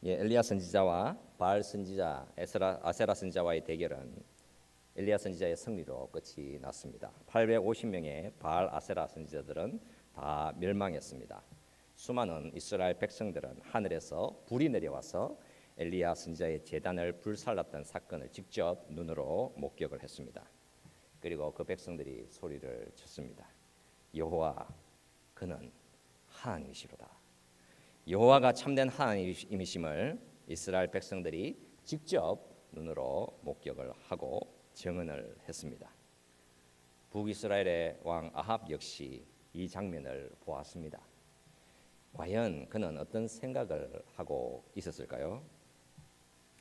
엘리야 선지자와 바알 선지자 아세라 선지자와의 대결은 엘리야 선지자의 승리로 끝이 났습니다. 850명의 바알 아세라 선지자들은 다 멸망했습니다. 수많은 이스라엘 백성들은 하늘에서 불이 내려와서 엘리야 선지자의 제단을 불살랐던 사건을 직접 눈으로 목격을 했습니다. 그리고 그 백성들이 소리를 쳤습니다. 여호와 그는 하나님이시로다. 여호와가 참된 하나님이심을 이스라엘 백성들이 직접 눈으로 목격을 하고 증언을 했습니다. 북이스라엘의 왕 아합 역시 이 장면을 보았습니다. 과연 그는 어떤 생각을 하고 있었을까요?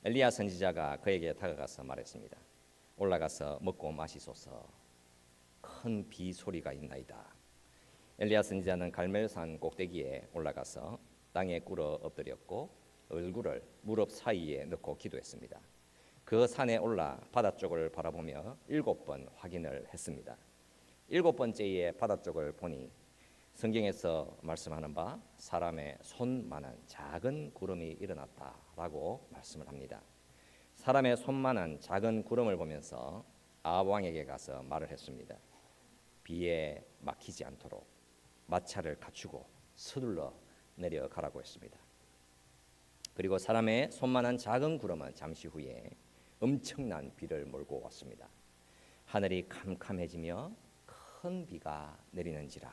엘리야 선지자가 그에게 다가가서 말했습니다. 올라가서 먹고 마시소서. 큰 비 소리가 있나이다. 엘리야 선지자는 갈멜산 꼭대기에 올라가서 땅에 꿇어 엎드렸고 얼굴을 무릎 사이에 넣고 기도했습니다. 그 산에 올라 바다 쪽을 바라보며 7번 확인을 했습니다. 7번째에 바다 쪽을 보니 성경에서 말씀하는 바 사람의 손만한 작은 구름이 일어났다라고 말씀을 합니다. 사람의 손만한 작은 구름을 보면서 아합 왕에게 가서 말을 했습니다. 비에 막히지 않도록 마차를 갖추고 서둘러 내려가라고 했습니다. 그리고 사람의 손만한 작은 구름은 잠시 후에 엄청난 비를 몰고 왔습니다. 하늘이 캄캄해지며 큰 비가 내리는지라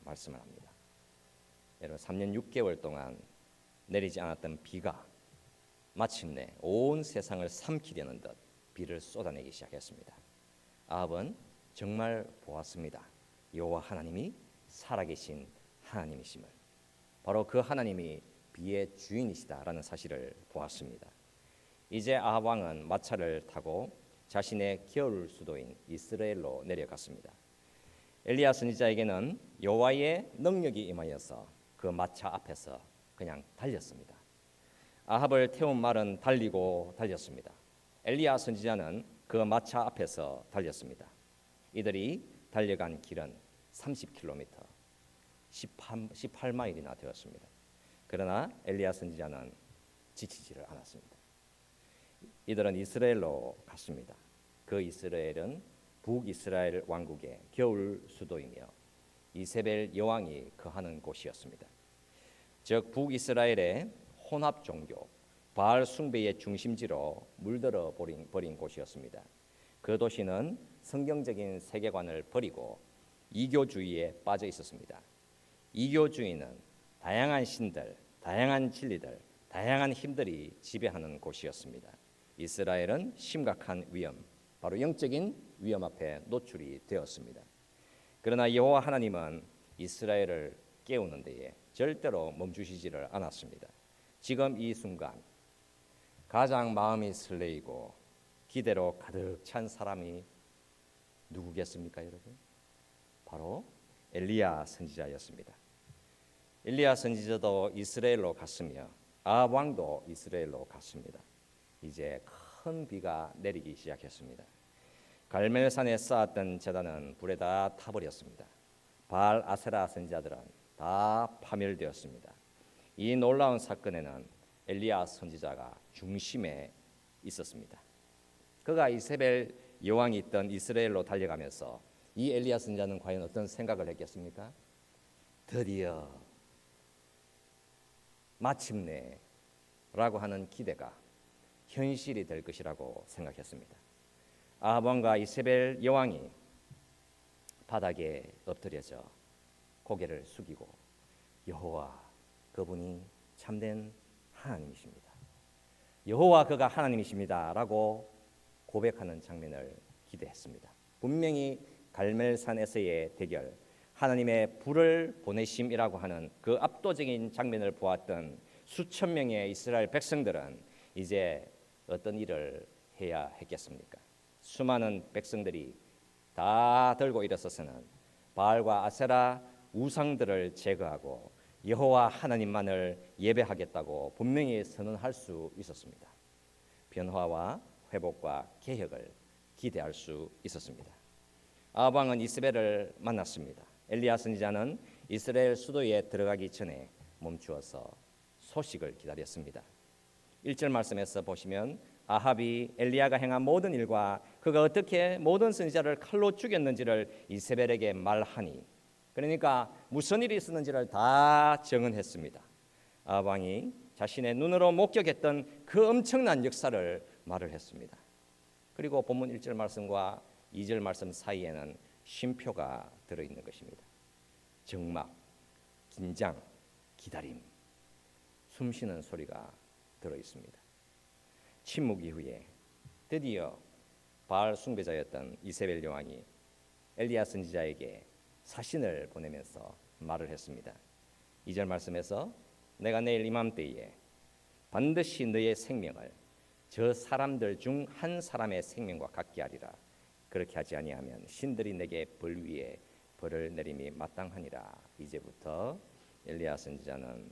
말씀을 합니다. 여러분 3년 6개월 동안 내리지 않았던 비가 마침내 온 세상을 삼키려는 듯 비를 쏟아내기 시작했습니다. 아합은 정말 보았습니다. 여호와 하나님이 살아계신 하나님이심을, 바로 그 하나님이 비의 주인이시다라는 사실을 보았습니다. 이제 아합 왕은 마차를 타고 자신의 겨울 수도인 이스라엘로 내려갔습니다. 엘리야 선지자에게는 여호와의 능력이 임하여서 그 마차 앞에서 그냥 달렸습니다. 아합을 태운 말은 달리고 달렸습니다. 엘리야 선지자는 그 마차 앞에서 달렸습니다. 이들이 달려간 길은 30km, 18마일이나 되었습니다. 그러나 엘리야 선지자는 지치지를 않았습니다. 이들은 이스라엘로 갔습니다. 그 이스라엘은 북이스라엘 왕국의 겨울 수도이며 이세벨 여왕이 거하는 곳이었습니다. 즉 북이스라엘의 혼합 종교 바알 숭배의 중심지로 물들어 버린 곳이었습니다. 그 도시는 성경적인 세계관을 버리고 이교주의에 빠져 있었습니다. 이교주의는 다양한 신들, 다양한 진리들, 다양한 힘들이 지배하는 곳이었습니다. 이스라엘은 심각한 위험, 바로 영적인 위험 앞에 노출이 되었습니다. 그러나 여호와 하나님은 이스라엘을 깨우는 데에 절대로 멈추시지를 않았습니다. 지금 이 순간 가장 마음이 설레이고 기대로 가득 찬 사람이 누구겠습니까, 여러분? 바로 엘리야 선지자였습니다. 엘리야 선지자도 이스라엘로 갔으며 아합 왕도 이스라엘로 갔습니다. 이제 큰 비가 내리기 시작했습니다. 갈멜산에 쌓았던 제단은 불에 다 타버렸습니다. 바알 아세라 선지자들은 다 파멸되었습니다. 이 놀라운 사건에는 엘리야 선지자가 중심에 있었습니다. 그가 이세벨 여왕이 있던 이스라엘로 달려가면서 이 엘리야 선지자는 과연 어떤 생각을 했겠습니까? 드디어 마침내 라고 하는 기대가 현실이 될 것이라고 생각했습니다. 아합 왕과 이세벨 여왕이 바닥에 엎드려져 고개를 숙이고 여호와 그분이 참된 하나님이십니다. 여호와 그가 하나님이십니다 라고 고백하는 장면을 기대했습니다. 분명히 갈멜산에서의 대결, 하나님의 불을 보내심이라고 하는 그 압도적인 장면을 보았던 수천 명의 이스라엘 백성들은 이제 어떤 일을 해야 했겠습니까? 수많은 백성들이 다 들고 일어서서는 바알과 아세라 우상들을 제거하고 여호와 하나님만을 예배하겠다고 분명히 선언할 수 있었습니다. 변화와 회복과 개혁을 기대할 수 있었습니다. 아합 왕은 이스벨을 만났습니다. 엘리야 선지자는 이스라엘 수도에 들어가기 전에 멈추어서 소식을 기다렸습니다. 1절 말씀에서 보시면 아합이 엘리야가 행한 모든 일과 그가 어떻게 모든 선지자를 칼로 죽였는지를 이세벨에게 말하니, 그러니까 무슨 일이 있었는지를 다 증언했습니다. 아합 왕이 자신의 눈으로 목격했던 그 엄청난 역사를 말을 했습니다. 그리고 본문 1절 말씀과 2절 말씀 사이에는 쉼표가 들어있는 것입니다. 정막, 긴장, 기다림, 숨쉬는 소리가 들어있습니다. 침묵 이후에 드디어 바알 숭배자였던 이세벨 여왕이 엘리야 선지자에게 사신을 보내면서 말을 했습니다. 2절 말씀에서 내가 내일 이맘때에 반드시 너의 생명을 저 사람들 중 한 사람의 생명과 같게 하리라. 그렇게 하지 아니하면 신들이 내게 벌 위에 벌을 내림이 마땅하니라. 이제부터 엘리야 선지자는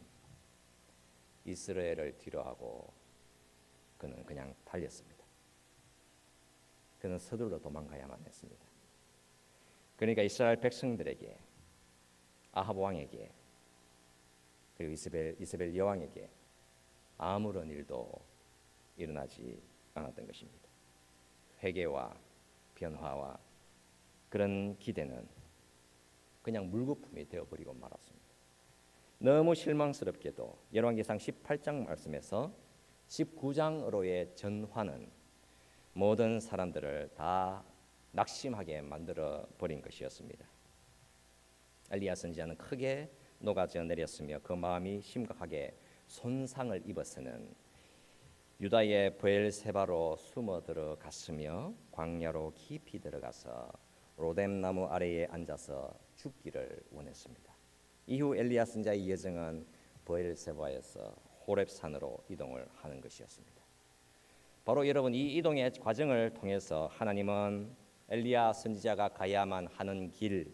이스라엘을 뒤로하고 그는 그냥 달렸습니다. 그는 서둘러 도망가야만 했습니다. 그러니까 이스라엘 백성들에게, 아합 왕에게, 그리고 이세벨 여왕에게 아무런 일도 일어나지 않았던 것입니다. 회개와 변화와 그런 기대는 그냥 물거품이 되어버리고 말았습니다. 너무 실망스럽게도 열왕기상 18장 말씀에서 19장으로의 전환은 모든 사람들을 다 낙심하게 만들어 버린 것이었습니다. 엘리야 선지자는 크게 녹아져 내렸으며 그 마음이 심각하게 손상을 입었으는 유다의 브엘세바로 숨어 들어갔으며 광야로 깊이 들어가서 로뎀 나무 아래에 앉아서 죽기를 원했습니다. 이후 엘리야 선지자의 여정은 브엘세바에서 호렙산으로 이동을 하는 것이었습니다. 바로 여러분, 이 이동의 과정을 통해서 하나님은 엘리야 선지자가 가야만 하는 길,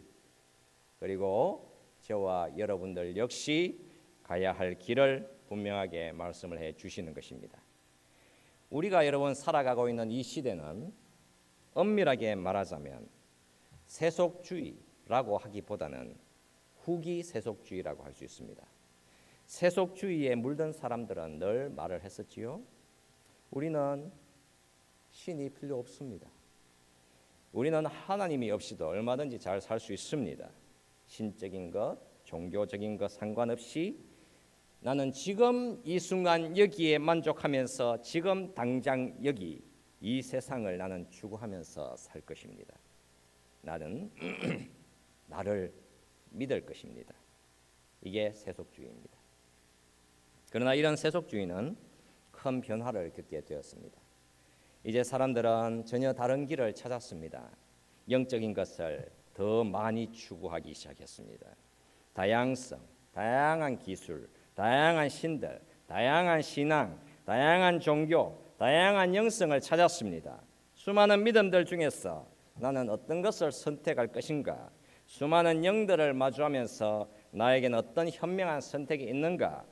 그리고 저와 여러분들 역시 가야 할 길을 분명하게 말씀을 해 주시는 것입니다. 우리가 여러분 살아가고 있는 이 시대는 엄밀하게 말하자면 세속주의라고 하기보다는 후기 세속주의라고 할 수 있습니다. 세속주의에 물든 사람들은 늘 말을 했었지요. 우리는 신이 필요 없습니다. 우리는 하나님이 없이도 얼마든지 잘 살 수 있습니다. 신적인 것, 종교적인 것 상관없이 나는 지금 이 순간 여기에 만족하면서 지금 당장 여기 이 세상을 나는 추구하면서 살 것입니다. 나는 나를 믿을 것입니다. 이게 세속주의입니다. 그러나 이런 세속주의는 큰 변화를 겪게 되었습니다. 이제 사람들은 전혀 다른 길을 찾았습니다. 영적인 것을 더 많이 추구하기 시작했습니다. 다양성, 다양한 기술, 다양한 신들, 다양한 신앙, 다양한 종교, 다양한 영성을 찾았습니다. 수많은 믿음들 중에서 나는 어떤 것을 선택할 것인가? 수많은 영들을 마주하면서 나에게는 어떤 현명한 선택이 있는가?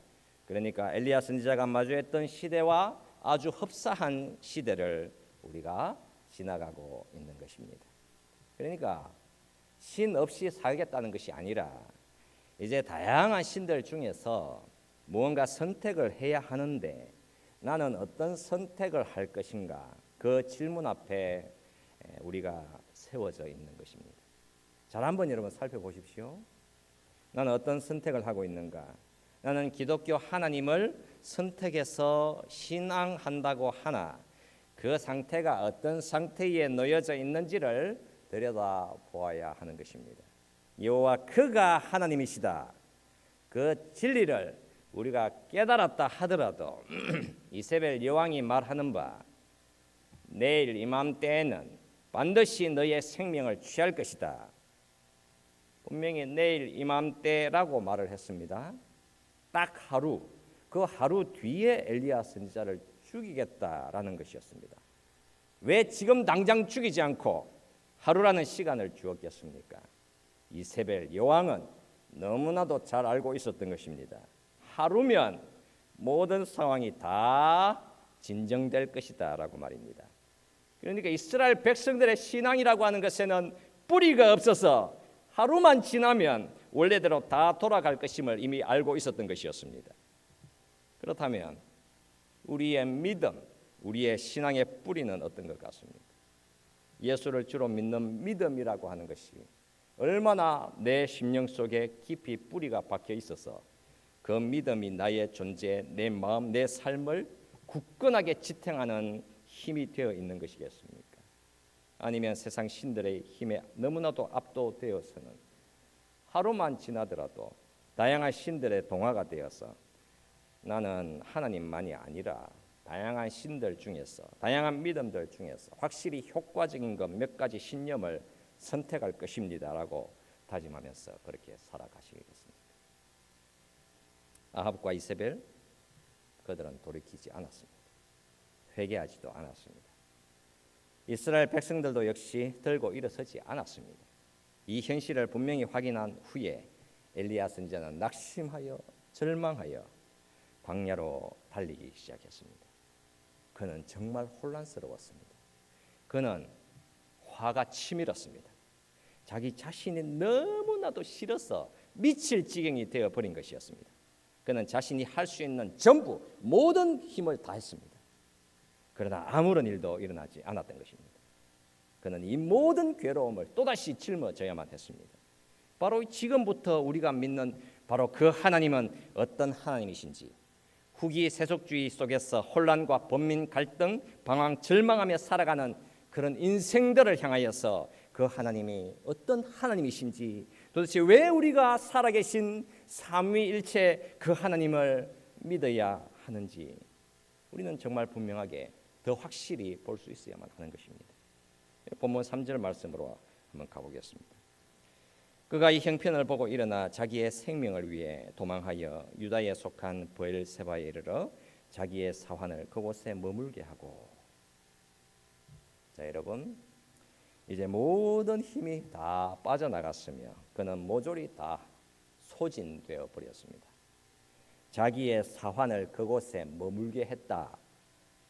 그러니까 엘리야 선지자가 마주했던 시대와 아주 흡사한 시대를 우리가 지나가고 있는 것입니다. 그러니까 신 없이 살겠다는 것이 아니라 이제 다양한 신들 중에서 무언가 선택을 해야 하는데 나는 어떤 선택을 할 것인가? 그 질문 앞에 우리가 세워져 있는 것입니다. 잘 한번 여러분 살펴보십시오. 나는 어떤 선택을 하고 있는가? 나는 기독교 하나님을 선택해서 신앙한다고 하나 그 상태가 어떤 상태에 놓여져 있는지를 들여다보아야 하는 것입니다. 여호와 그가 하나님이시다. 그 진리를 우리가 깨달았다 하더라도 이세벨 여왕이 말하는 바 내일 이맘때에는 반드시 너의 생명을 취할 것이다. 분명히 내일 이맘때라고 말을 했습니다. 딱 하루, 그 하루 뒤에 엘리야 선지자를 죽이겠다라는 것이었습니다. 왜 지금 당장 죽이지 않고 하루라는 시간을 주었겠습니까? 이세벨 여왕은 너무나도 잘 알고 있었던 것입니다. 하루면 모든 상황이 다 진정될 것이다 라고 말입니다. 그러니까 이스라엘 백성들의 신앙이라고 하는 것에는 뿌리가 없어서 하루만 지나면 원래대로 다 돌아갈 것임을 이미 알고 있었던 것이었습니다. 그렇다면 우리의 믿음, 우리의 신앙의 뿌리는 어떤 것 같습니까? 예수를 주로 믿는 믿음이라고 하는 것이 얼마나 내 심령 속에 깊이 뿌리가 박혀 있어서 그 믿음이 나의 존재, 내 마음, 내 삶을 굳건하게 지탱하는 힘이 되어 있는 것이겠습니까? 아니면 세상 신들의 힘에 너무나도 압도되어서는 하루만 지나더라도 다양한 신들의 동화가 되어서 나는 하나님만이 아니라 다양한 신들 중에서, 다양한 믿음들 중에서 확실히 효과적인 것 몇 가지 신념을 선택할 것입니다라고 다짐하면서 그렇게 살아가시겠습니다. 아합과 이세벨, 그들은 돌이키지 않았습니다. 회개하지도 않았습니다. 이스라엘 백성들도 역시 들고 일어서지 않았습니다. 이 현실을 분명히 확인한 후에 엘리야 선지자는 낙심하여 절망하여 광야로 달리기 시작했습니다. 그는 정말 혼란스러웠습니다. 그는 화가 치밀었습니다. 자기 자신이 너무나도 싫어서 미칠 지경이 되어버린 것이었습니다. 그는 자신이 할 수 있는 전부 모든 힘을 다했습니다. 그러나 아무런 일도 일어나지 않았던 것입니다. 그는 이 모든 괴로움을 또다시 짊어져야만 했습니다. 바로 지금부터 우리가 믿는 바로 그 하나님은 어떤 하나님이신지, 후기 세속주의 속에서 혼란과 범민 갈등, 방황, 절망하며 살아가는 그런 인생들을 향하여서 그 하나님이 어떤 하나님이신지, 도대체 왜 우리가 살아계신 삼위일체 그 하나님을 믿어야 하는지 우리는 정말 분명하게 더 확실히 볼 수 있어야만 하는 것입니다. 본문 3절 말씀으로 한번 가보겠습니다. 그가 이 형편을 보고 일어나 자기의 생명을 위해 도망하여 유다에 속한 브엘세바에 이르러 자기의 사환을 그곳에 머물게 하고. 자, 여러분, 이제 모든 힘이 다 빠져나갔으며 그는 모조리 다 소진되어 버렸습니다. 자기의 사환을 그곳에 머물게 했다.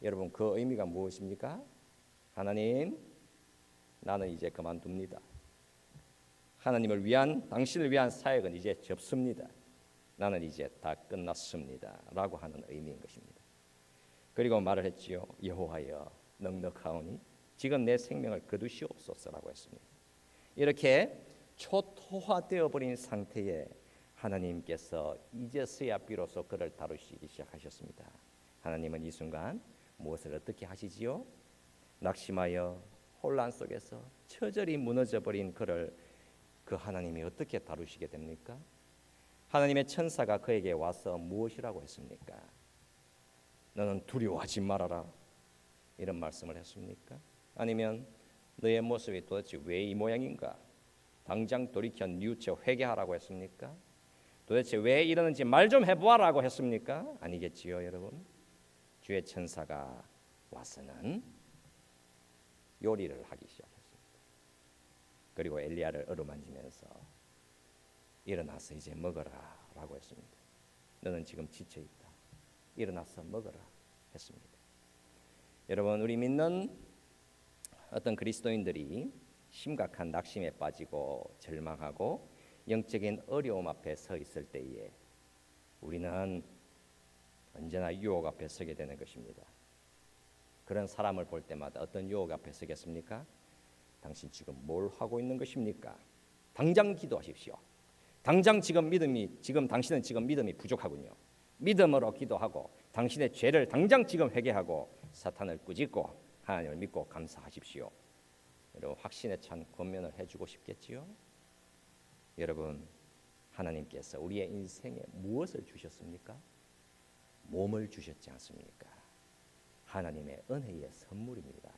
여러분, 그 의미가 무엇입니까? 하나님, 나는 이제 그만둡니다. 하나님을 위한, 당신을 위한 사역은 이제 접습니다. 나는 이제 다 끝났습니다 라고 하는 의미인 것입니다. 그리고 말을 했지요. 여호와여 넉넉하오니 지금 내 생명을 거두시옵소서라고 했습니다. 이렇게 초토화되어 버린 상태에 하나님께서 이제서야 비로소 그를 다루시기 시작하셨습니다. 하나님은 이 순간 무엇을 어떻게 하시지요? 낙심하여 혼란 속에서 처절히 무너져 버린 그를 그 하나님이 어떻게 다루시게 됩니까? 하나님의 천사가 그에게 와서 무엇이라고 했습니까? 너는 두려워하지 말아라 이런 말씀을 했습니까? 아니면 너의 모습이 도대체 왜 이 모양인가? 당장 돌이켜 뉘우쳐 회개하라고 했습니까? 도대체 왜 이러는지 말 좀 해보아라고 했습니까? 아니겠지요, 여러분. 주의 천사가 와서는 요리를 하기 시작했습니다. 그리고 엘리야를 어루만지면서 일어나서 이제 먹어라라고 했습니다. 너는 지금 지쳐 있다. 일어나서 먹어라 했습니다. 여러분, 우리 믿는 어떤 그리스도인들이 심각한 낙심에 빠지고 절망하고 영적인 어려움 앞에 서 있을 때에 우리는 언제나 유혹 앞에 서게 되는 것입니다. 그런 사람을 볼 때마다 어떤 유혹 앞에 서겠습니까? 당신 지금 뭘 하고 있는 것입니까? 당장 기도하십시오. 당장 당신은 지금 믿음이 부족하군요. 믿음으로 기도하고 당신의 죄를 당장 지금 회개하고 사탄을 꾸짖고 하나님을 믿고 감사하십시오. 여러분, 확신에 찬 권면을 해주고 싶겠지요? 여러분, 하나님께서 우리의 인생에 무엇을 주셨습니까? 몸을 주셨지 않습니까? 하나님의 은혜의 선물입니다.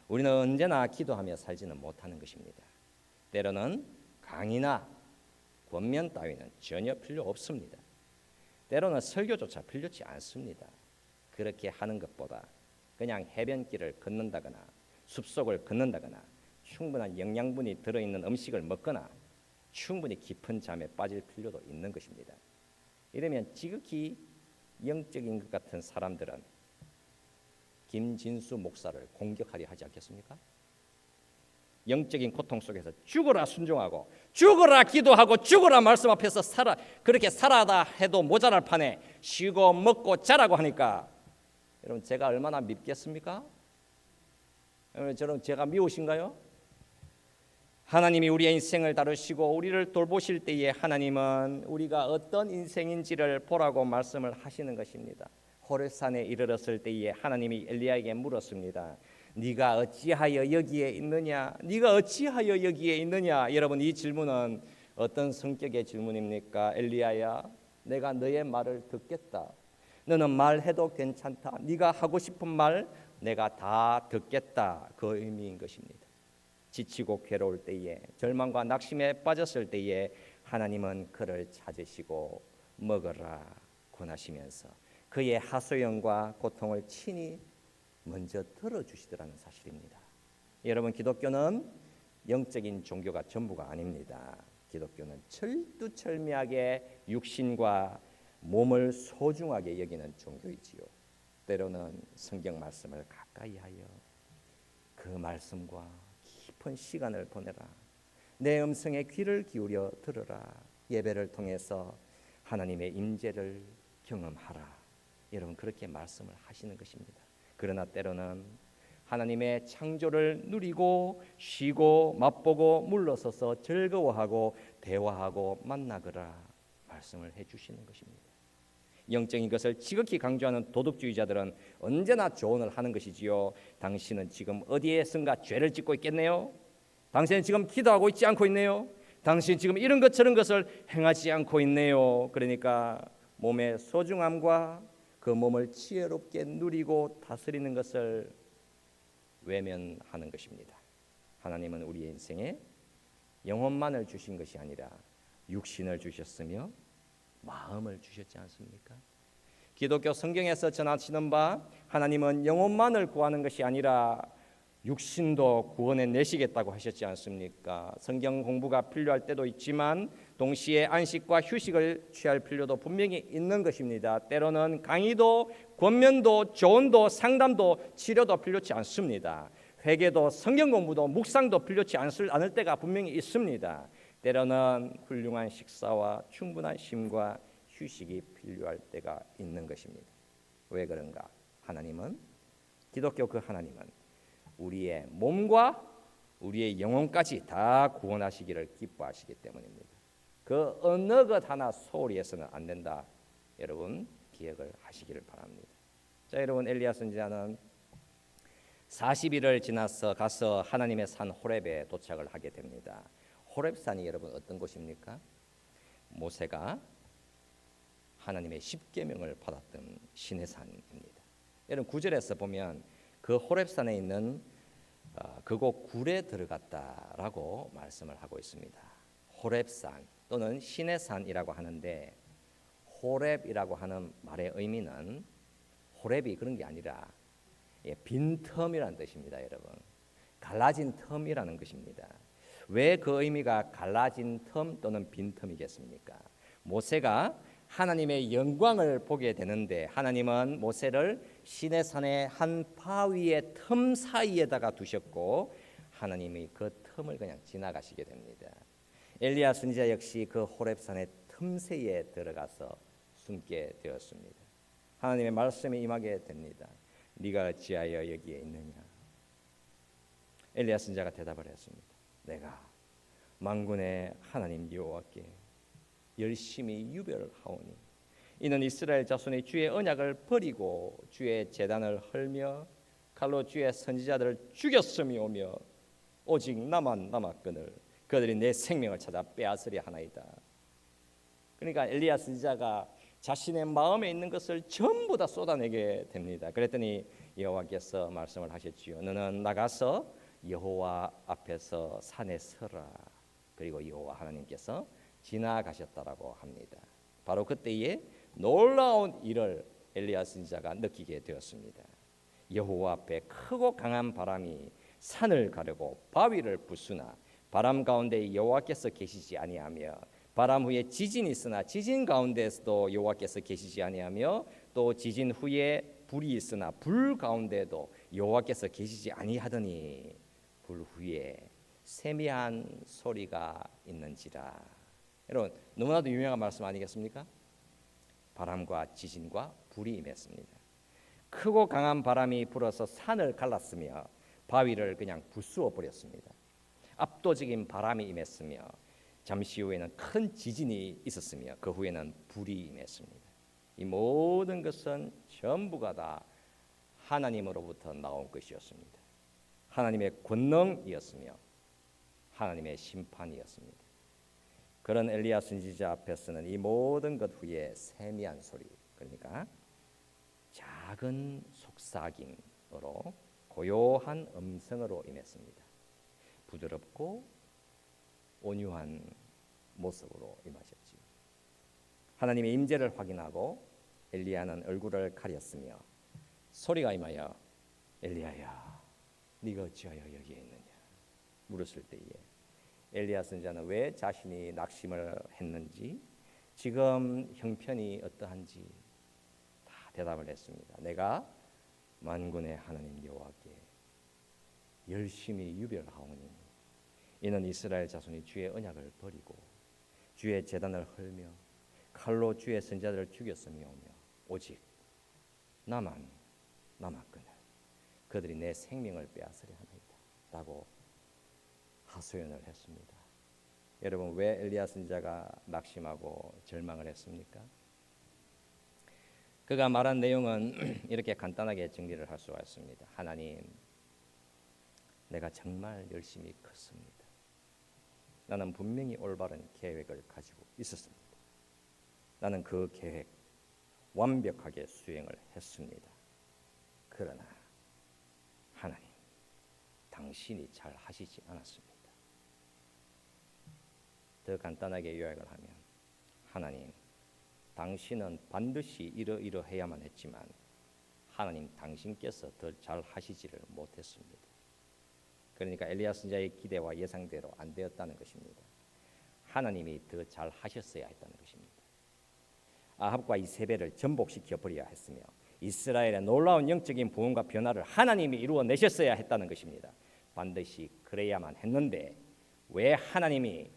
우리는 언제나 기도하며 살지는 못하는 것입니다. 때로는 강의나 권면 따위는 전혀 필요 없습니다. 때로는 설교조차 필요치 않습니다. 그렇게 하는 것보다 그냥 해변길을 걷는다거나 숲속을 걷는다거나 충분한 영양분이 들어있는 음식을 먹거나 충분히 깊은 잠에 빠질 필요도 있는 것입니다. 이러면 지극히 영적인 것 같은 사람들은 김진수 목사를 공격하려 하지 않겠습니까? 영적인 고통 속에서 죽어라 순종하고 죽어라 기도하고 죽어라 말씀 앞에서 그렇게 살아다 해도 모자랄 판에 쉬고 먹고 자라고 하니까 여러분 제가 얼마나 밉겠습니까? 여러분 제가 미우신가요? 하나님이 우리의 인생을 다루시고 우리를 돌보실 때에 하나님은 우리가 어떤 인생인지를 보라고 말씀을 하시는 것입니다. 호렙산에 이르렀을 때에 하나님이 엘리야에게 물었습니다. 네가 어찌하여 여기에 있느냐? 네가 어찌하여 여기에 있느냐? 여러분 이 질문은 어떤 성격의 질문입니까? 엘리야야, 내가 너의 말을 듣겠다. 너는 말해도 괜찮다. 네가 하고 싶은 말 내가 다 듣겠다. 그 의미인 것입니다. 지치고 괴로울 때에, 절망과 낙심에 빠졌을 때에 하나님은 그를 찾으시고 먹으라 권하시면서 그의 하소연과 고통을 친히 먼저 들어주시더라는 사실입니다. 여러분 기독교는 영적인 종교가 전부가 아닙니다. 기독교는 철두철미하게 육신과 몸을 소중하게 여기는 종교이지요. 때로는 성경 말씀을 가까이 하여 그 말씀과 깊은 시간을 보내라. 내 음성에 귀를 기울여 들으라. 예배를 통해서 하나님의 임재를 경험하라. 여러분 그렇게 말씀을 하시는 것입니다. 그러나 때로는 하나님의 창조를 누리고 쉬고 맛보고 물러서서 즐거워하고 대화하고 만나거라 말씀을 해주시는 것입니다. 영적인 것을 지극히 강조하는 도덕주의자들은 언제나 조언을 하는 것이지요. 당신은 지금 어디에선가 죄를 짓고 있겠네요. 당신은 지금 기도하고 있지 않고 있네요. 당신은 지금 이런 것 저런 것을 행하지 않고 있네요. 그러니까 몸의 소중함과 그 몸을 지혜롭게 누리고 다스리는 것을 외면하는 것입니다. 하나님은 우리의 인생에 영혼만을 주신 것이 아니라 육신을 주셨으며 마음을 주셨지 않습니까? 기독교 성경에서 전하시는 바 하나님은 영혼만을 구하는 것이 아니라 육신도 구원해 내시겠다고 하셨지 않습니까? 성경 공부가 필요할 때도 있지만 동시에 안식과 휴식을 취할 필요도 분명히 있는 것입니다. 때로는 강의도 권면도 조언도 상담도 치료도 필요치 않습니다. 회개도 성경 공부도 묵상도 필요치 않을 때가 분명히 있습니다. 때로는 훌륭한 식사와 충분한 쉼과 휴식이 필요할 때가 있는 것입니다. 왜 그런가? 하나님은 기독교 그 하나님은 우리의 몸과 우리의 영혼까지 다 구원하시기를 기뻐하시기 때문입니다. 그 어느 것 하나 소홀히 해서는 안 된다. 여러분 기억을 하시기를 바랍니다. 자, 여러분 엘리야 선지자는 40일을 지나서 가서 하나님의 산 호렙에 도착을 하게 됩니다. 호렙산이 여러분 어떤 곳입니까? 모세가 하나님의 십계명을 받았던 시내산입니다. 여러분 9절에서 보면 그 호렙산에 있는 그곳 굴에 들어갔다라고 말씀을 하고 있습니다. 호렙산 또는 시내산이라고 하는데 호렙이라고 하는 말의 의미는 호렙이 그런 게 아니라 빈틈이라는 뜻입니다. 여러분 갈라진 틈이라는 것입니다. 왜 그 의미가 갈라진 틈 또는 빈틈이겠습니까? 모세가 하나님의 영광을 보게 되는데 하나님은 모세를 시내산의 한 바위의 틈 사이에다가 두셨고 하나님이 그 틈을 그냥 지나가시게 됩니다. 엘리야 선지자 역시 그 호렙산의 틈새에 들어가서 숨게 되었습니다. 하나님의 말씀이 임하게 됩니다. 네가 어찌하여 여기에 있느냐? 엘리야 선지자가 대답을 했습니다. 내가 만군의 하나님 여호와께 열심히 유별을 하오니 이는 이스라엘 자손이 주의 언약을 버리고 주의 제단을 헐며 칼로 주의 선지자들을 죽였음이오며 오직 나만 남았거늘 그들이 내 생명을 찾아 빼앗으려 하나이다. 그러니까 엘리야 선지자가 자신의 마음에 있는 것을 전부 다 쏟아내게 됩니다. 그랬더니 여호와께서 말씀을 하셨지요. 너는 나가서 여호와 앞에서 산에 서라. 그리고 여호와 하나님께서 지나가셨다라고 합니다. 바로 그때에 놀라운 일을 엘리야 선지자가 느끼게 되었습니다. 여호와 앞에 크고 강한 바람이 산을 가르고 바위를 부수나 바람 가운데 여호와께서 계시지 아니하며 바람 후에 지진이 있으나 지진 가운데에서도 여호와께서 계시지 아니하며 또 지진 후에 불이 있으나 불 가운데도 여호와께서 계시지 아니하더니 불 후에 세미한 소리가 있는지라. 여러분 너무나도 유명한 말씀 아니겠습니까? 바람과 지진과 불이 임했습니다. 크고 강한 바람이 불어서 산을 갈랐으며 바위를 그냥 부수어 버렸습니다. 압도적인 바람이 임했으며 잠시 후에는 큰 지진이 있었으며 그 후에는 불이 임했습니다. 이 모든 것은 전부가 다 하나님으로부터 나온 것이었습니다. 하나님의 권능이었으며 하나님의 심판이었습니다. 그런 엘리야 선지자 앞에서는 이 모든 것 후에 세미한 소리, 그러니까 작은 속삭임으로 고요한 음성으로 임했습니다. 부드럽고 온유한 모습으로 임하셨지요. 하나님의 임재를 확인하고 엘리야는 얼굴을 가렸으며 소리가 임하여 엘리야야, 네가 어찌하여 여기에 있느냐 물었을 때에 엘리야 선지자는 왜 자신이 낙심을 했는지, 지금 형편이 어떠한지 다 대답을 했습니다. 내가 만군의 하나님 여호와께 열심히 유별하오니 이는 이스라엘 자손이 주의 언약을 버리고 주의 제단을 헐며 칼로 주의 선지자들을 죽였으며오며 오직 나만 남았거늘 그들이 내 생명을 빼앗으려 하나이다 라고 하소연을 했습니다. 여러분, 왜 엘리야 선지자가 낙심하고 절망을 했습니까? 그가 말한 내용은 이렇게 간단하게 정리를 할 수가 있습니다. 하나님, 내가 정말 열심히 컸습니다. 나는 분명히 올바른 계획을 가지고 있었습니다. 나는 그 계획 완벽하게 수행을 했습니다. 그러나 하나님, 당신이 잘 하시지 않았습니다. 더 간단하게 요약을 하면, 하나님, 당신은 반드시 이러이러해야만 했지만 하나님 당신께서 더 잘 하시지를 못했습니다. 그러니까 엘리야 선지자의 기대와 예상대로 안 되었다는 것입니다. 하나님이 더 잘 하셨어야 했다는 것입니다. 아합과 이세벨을 전복시켜 버려야 했으며 이스라엘의 놀라운 영적인 부흥과 변화를 하나님이 이루어내셨어야 했다는 것입니다. 반드시 그래야만 했는데 왜 하나님이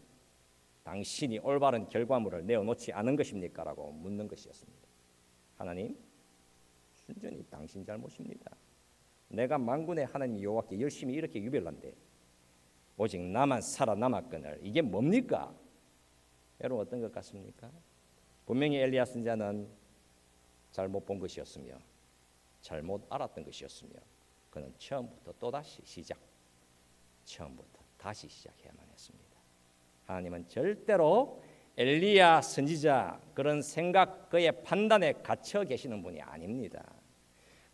당신이 올바른 결과물을 내어놓지 않은 것입니까? 라고 묻는 것이었습니다. 하나님, 순전히 당신 잘못입니다. 내가 만군의 하나님 여호와께 열심히 이렇게 유별난데 오직 나만 살아남았거늘 이게 뭡니까? 여러분, 어떤 것 같습니까? 분명히 엘리야 선지자는 잘못 본 것이었으며 잘못 알았던 것이었으며 그는 처음부터 또다시 처음부터 다시 시작해야만 했습니다. 하나님은 절대로 엘리야 선지자 그런 생각, 그의 판단에 갇혀 계시는 분이 아닙니다.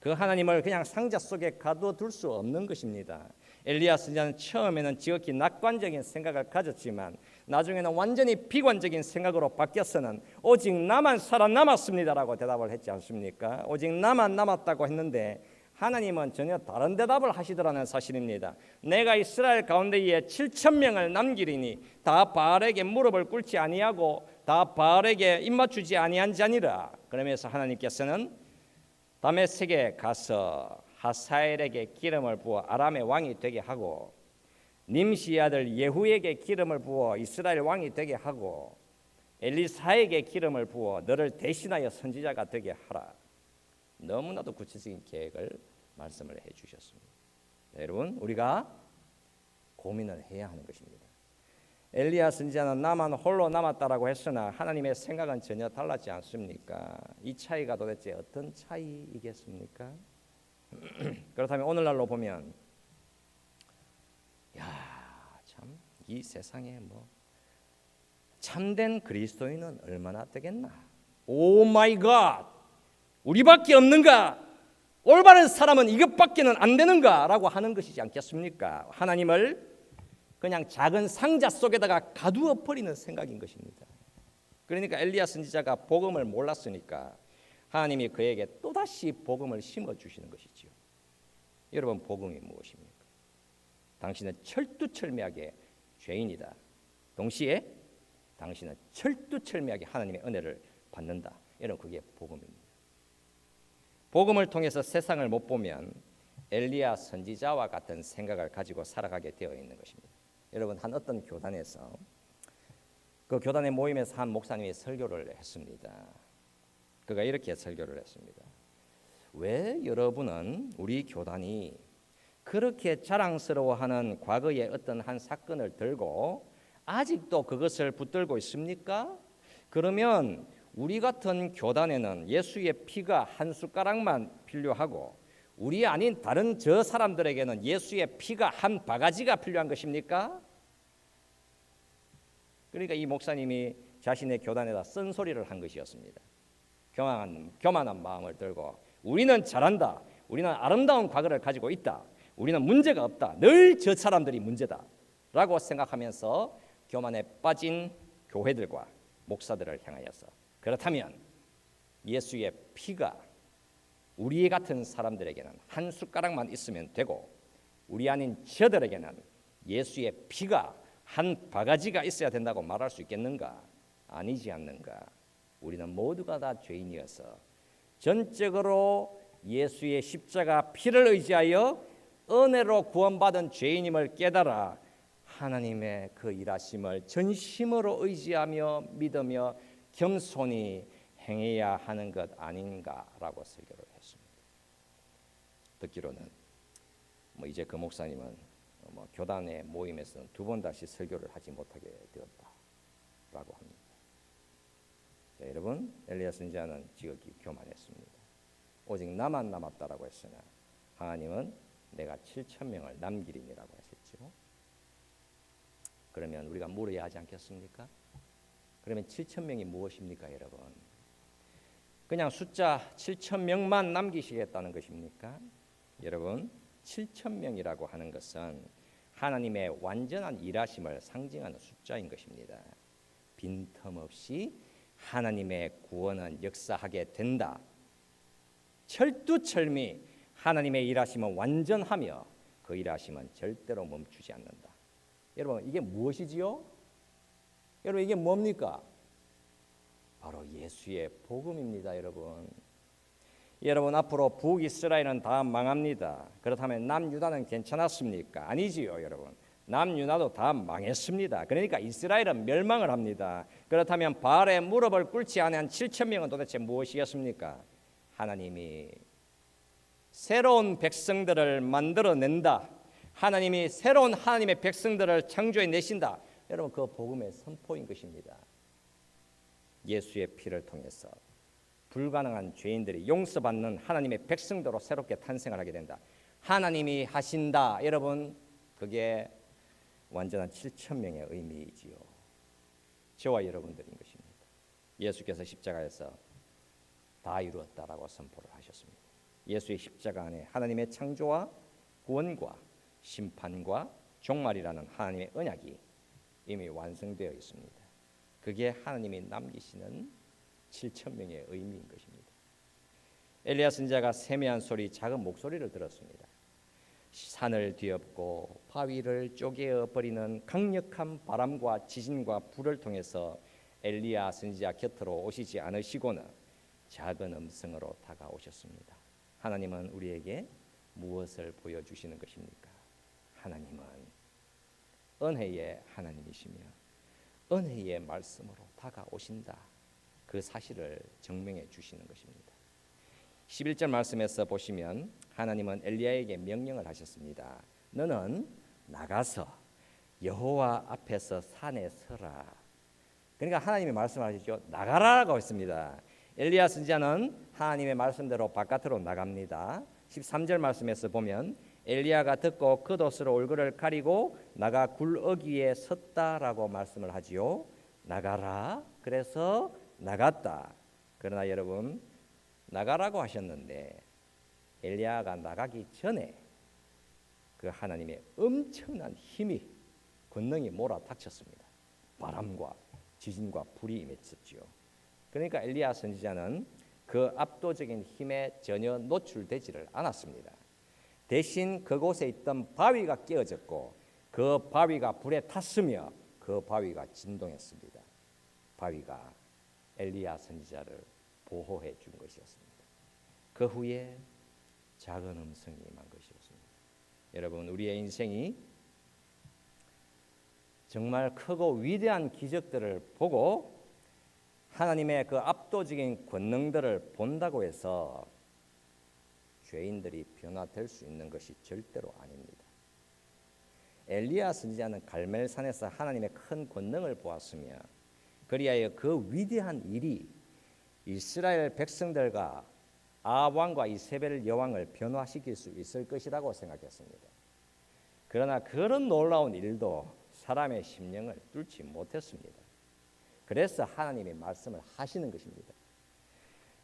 그 하나님을 그냥 상자 속에 가둬둘 수 없는 것입니다. 엘리야 선지자는 처음에는 지극히 낙관적인 생각을 가졌지만 나중에는 완전히 비관적인 생각으로 바뀌어서는 오직 나만 살아남았습니다라고 대답을 했지 않습니까? 오직 나만 남았다고 했는데 하나님은 전혀 다른 대답을 하시더라는 사실입니다. 내가 이스라엘 가운데에 7,000명을 남기리니 다 바알에게 무릎을 꿇지 아니하고 다 바알에게 입맞추지 아니한 자니라. 그러면서 하나님께서는 다메섹에 가서 하사엘에게 기름을 부어 아람의 왕이 되게 하고 님시의 아들 예후에게 기름을 부어 이스라엘 왕이 되게 하고 엘리사에게 기름을 부어 너를 대신하여 선지자가 되게 하라. 너무나도 구체적인 계획을 말씀을 해주셨습니다. 여러분, 우리가 고민을 해야 하는 것입니다. 엘리야 선지자는 나만 홀로 남았다라고 했으나 하나님의 생각은 전혀 달랐지 않습니까? 이 차이가 도대체 어떤 차이이겠습니까? 그렇다면 오늘날로 보면 참 이 세상에 참된 그리스도인은 얼마나 되겠나? 오 마이 갓! 우리밖에 없는가? 올바른 사람은 이것밖에는 안 되는가? 라고 하는 것이지 않겠습니까? 하나님을 그냥 작은 상자 속에다가 가두어 버리는 생각인 것입니다. 그러니까 엘리야 선지자가 복음을 몰랐으니까 하나님이 그에게 또다시 복음을 심어주시는 것이지요. 여러분, 복음이 무엇입니까? 당신은 철두철미하게 죄인이다. 동시에 당신은 철두철미하게 하나님의 은혜를 받는다. 여러분, 그게 복음입니다. 복음을 통해서 세상을 못 보면 엘리야 선지자와 같은 생각을 가지고 살아가게 되어 있는 것입니다. 여러분, 한 어떤 교단에서 그 교단의 모임에서 한 목사님이 설교를 했습니다. 그가 이렇게 설교를 했습니다. 왜 여러분은 우리 교단이 그렇게 자랑스러워하는 과거의 어떤 한 사건을 들고 아직도 그것을 붙들고 있습니까? 그러면 우리 같은 교단에는 예수의 피가 한 숟가락만 필요하고 우리 아닌 다른 저 사람들에게는 예수의 피가 한 바가지가 필요한 것입니까? 그러니까 이 목사님이 자신의 교단에다 쓴소리를 한 것이었습니다. 교만한 마음을 들고 우리는 잘한다. 우리는 아름다운 과거를 가지고 있다. 우리는 문제가 없다. 늘 저 사람들이 문제다. 라고 생각하면서 교만에 빠진 교회들과 목사들을 향하여서 그렇다면 예수의 피가 우리 같은 사람들에게는 한 숟가락만 있으면 되고 우리 아닌 저들에게는 예수의 피가 한 바가지가 있어야 된다고 말할 수 있겠는가? 아니지 않는가? 우리는 모두가 다 죄인이어서 전적으로 예수의 십자가 피를 의지하여 은혜로 구원받은 죄인임을 깨달아 하나님의 그 일하심을 전심으로 의지하며 믿으며 겸손히 행해야 하는 것 아닌가라고 설교를 했습니다. 듣기로는 이제 그 목사님은 교단의 모임에서는 두 번 다시 설교를 하지 못하게 되었다라고 합니다. 자, 여러분, 엘리야 선지자는 지극히 교만했습니다. 오직 나만 남았다라고 했으나 하나님은 내가 7,000명을 남기리니라고 하셨죠. 그러면 우리가 물어야 하지 않겠습니까? 그러면 7,000명이 무엇입니까, 여러분? 그냥 숫자 7,000명만 남기시겠다는 것입니까? 여러분, 7,000명이라고 하는 것은 하나님의 완전한 일하심을 상징하는 숫자인 것입니다. 빈틈없이 하나님의 구원은 역사하게 된다. 철두철미 하나님의 일하심은 완전하며 그 일하심은 절대로 멈추지 않는다. 여러분, 이게 무엇이지요? 여러분, 이게 뭡니까? 바로 예수의 복음입니다, 여러분. 여러분, 앞으로 북이스라엘은 다 망합니다. 그렇다면 남유다는 괜찮았습니까? 아니지요, 여러분. 남유다도 다 망했습니다. 그러니까 이스라엘은 멸망을 합니다. 그렇다면 바알의 무릎을 꿇지 않은 7,000명은 도대체 무엇이었습니까? 하나님이 새로운 백성들을 만들어낸다. 하나님이 새로운 하나님의 백성들을 창조해 내신다. 여러분, 그 복음의 선포인 것입니다. 예수의 피를 통해서 불가능한 죄인들이 용서받는 하나님의 백성도로 새롭게 탄생을 하게 된다. 하나님이 하신다. 여러분, 그게 완전한 7,000명의 의미이지요. 저와 여러분들인 것입니다. 예수께서 십자가에서 다 이루었다라고 선포를 하셨습니다. 예수의 십자가 안에 하나님의 창조와 구원과 심판과 종말이라는 하나님의 언약이 이미 완성되어 있습니다. 그게 하나님이 남기시는 7,000명의 의미인 것입니다. 엘리야 선지자가 세미한 소리, 작은 목소리를 들었습니다. 산을 뒤엎고 바위를 쪼개어 버리는 강력한 바람과 지진과 불을 통해서 엘리야 선지자 곁으로 오시지 않으시고는 작은 음성으로 다가오셨습니다. 하나님은 우리에게 무엇을 보여주시는 것입니까? 하나님은 은혜의 하나님이시며 은혜의 말씀으로 다가오신다. 그 사실을 증명해 주시는 것입니다. 11절 말씀에서 보시면 하나님은 엘리야에게 명령을 하셨습니다. 너는 나가서 여호와 앞에서 산에 서라. 그러니까 하나님이 말씀하시죠. 나가라라고 했습니다. 엘리야 선지자는 하나님의 말씀대로 바깥으로 나갑니다. 13절 말씀에서 보면 엘리야가 듣고 겉옷으로 얼굴을 가리고 나가 굴어귀에 섰다라고 말씀을 하지요. 나가라. 그래서 나갔다. 그러나 여러분, 나가라고 하셨는데 엘리야가 나가기 전에 그 하나님의 엄청난 힘이 권능이 몰아닥쳤습니다. 바람과 지진과 불이 임했었지요. 그러니까 엘리야 선지자는 그 압도적인 힘에 전혀 노출되지를 않았습니다. 대신 그곳에 있던 바위가 깨어졌고 그 바위가 불에 탔으며 그 바위가 진동했습니다. 바위가 엘리야 선지자를 보호해 준 것이었습니다. 그 후에 작은 음성이 임한 것이었습니다. 여러분, 우리의 인생이 정말 크고 위대한 기적들을 보고 하나님의 그 압도적인 권능들을 본다고 해서 죄인들이 변화될 수 있는 것이 절대로 아닙니다. 엘리야 선지자는 갈멜산에서 하나님의 큰 권능을 보았으며 그리하여 그 위대한 일이 이스라엘 백성들과 아합 왕과 이세벨 여왕을 변화시킬 수 있을 것이라고 생각했습니다. 그러나 그런 놀라운 일도 사람의 심령을 뚫지 못했습니다. 그래서 하나님이 말씀을 하시는 것입니다.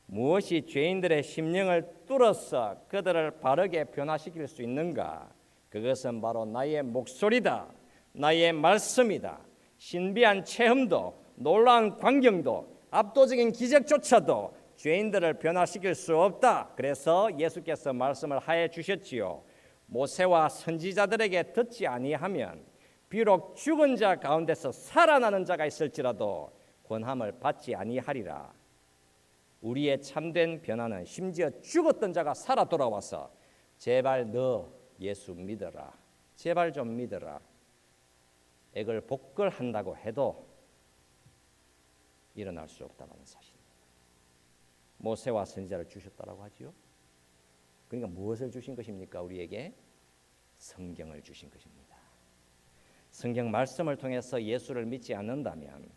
무엇이 죄인들의 심령을 뚫어서 그들을 바르게 변화시킬 수 있는가? 그것은 바로 나의 목소리다. 나의 말씀이다. 신비한 체험도 놀라운 광경도 압도적인 기적조차도 죄인들을 변화시킬 수 없다. 그래서 예수께서 말씀을 하여 주셨지요. 모세와 선지자들에게 듣지 아니하면 비록 죽은 자 가운데서 살아나는 자가 있을지라도 권함을 받지 아니하리라. 우리의 참된 변화는 심지어 죽었던 자가 살아 돌아와서 제발 너 예수 믿어라. 제발 좀 믿어라. 액을 복걸한다고 해도 일어날 수 없다는 사실입니다. 모세와 선지자를 주셨다라고 하지요. 그러니까 무엇을 주신 것입니까? 우리에게 성경을 주신 것입니다. 성경 말씀을 통해서 예수를 믿지 않는다면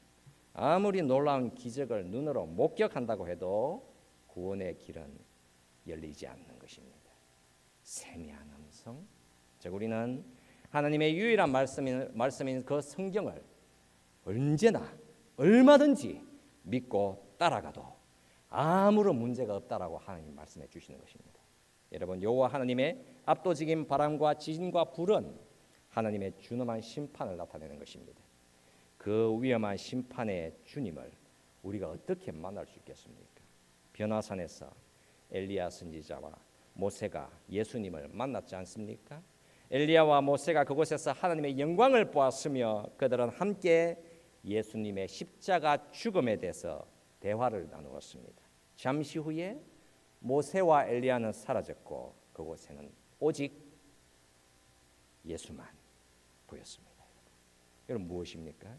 아무리 놀라운 기적을 눈으로 목격한다고 해도 구원의 길은 열리지 않는 것입니다. 세미한 음성, 즉 우리는 하나님의 유일한 말씀인 그 성경을 언제나 얼마든지 믿고 따라가도 아무런 문제가 없다라고 하나님 말씀해 주시는 것입니다. 여러분, 여호와 하나님의 압도적인 바람과 지진과 불은 하나님의 준엄한 심판을 나타내는 것입니다. 그 위험한 심판의 주님을 우리가 어떻게 만날 수 있겠습니까? 변화산에서 엘리야 선지자와 모세가 예수님을 만났지 않습니까? 엘리야와 모세가 그곳에서 하나님의 영광을 보았으며 그들은 함께 예수님의 십자가 죽음에 대해서 대화를 나누었습니다. 잠시 후에 모세와 엘리야는 사라졌고 그곳에는 오직 예수만 보였습니다. 여러분, 무엇입니까?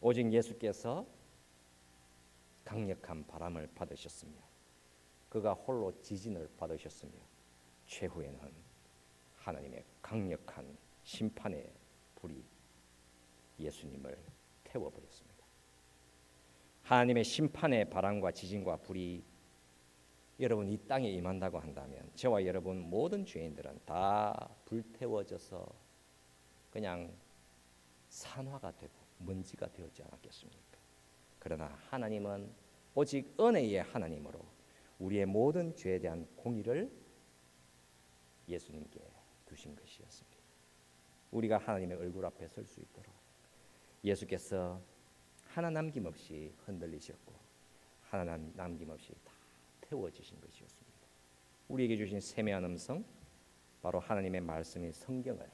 오직 예수께서 강력한 바람을 받으셨으며 그가 홀로 지진을 받으셨으며 최후에는 하나님의 강력한 심판의 불이 예수님을 태워버렸습니다. 하나님의 심판의 바람과 지진과 불이 여러분 이 땅에 임한다고 한다면 저와 여러분 모든 죄인들은 다 불태워져서 그냥 산화가 되고 먼지가 되었지 않았겠습니까? 그러나 하나님은 오직 은혜의 하나님으로 우리의 모든 죄에 대한 공의를 예수님께 두신 것이었습니다. 우리가 하나님의 얼굴 앞에 설 수 있도록 예수께서 하나 남김없이 흔들리셨고 하나 남김없이 다 태워지신 것이었습니다. 우리에게 주신 세미한 음성, 바로 하나님의 말씀인 성경을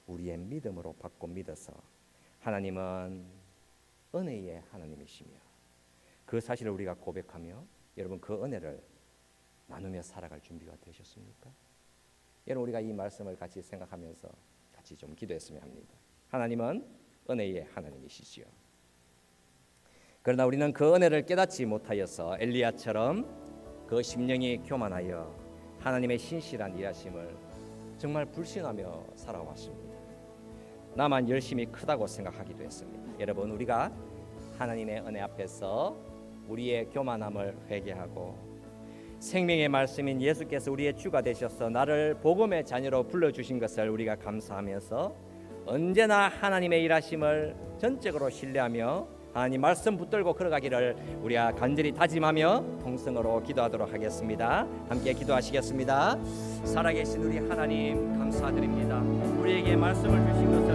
우리의 믿음으로 받고 믿어서 하나님은 은혜의 하나님이시며 그 사실을 우리가 고백하며 여러분 그 은혜를 나누며 살아갈 준비가 되셨습니까? 여러분 우리가 이 말씀을 같이 생각하면서 같이 좀 기도했으면 합니다. 하나님은 은혜의 하나님이시지요. 그러나 우리는 그 은혜를 깨닫지 못하여서 엘리야처럼 그 심령이 교만하여 하나님의 신실한 일하심을 정말 불신하며 살아왔습니다. 나만 열심히 크다고 생각하기도 했습니다. 여러분, 우리가 하나님의 은혜 앞에서 우리의 교만함을 회개하고 생명의 말씀인 예수께서 우리의 주가 되셔서 나를 복음의 자녀로 불러주신 것을 우리가 감사하면서 언제나 하나님의 일하심을 전적으로 신뢰하며 하나님 말씀 붙들고 걸어가기를 우리가 간절히 다짐하며 통성으로 기도하도록 하겠습니다. 함께 기도하시겠습니다. 살아계신 우리 하나님 감사드립니다. 우리에게 말씀을 주신 것을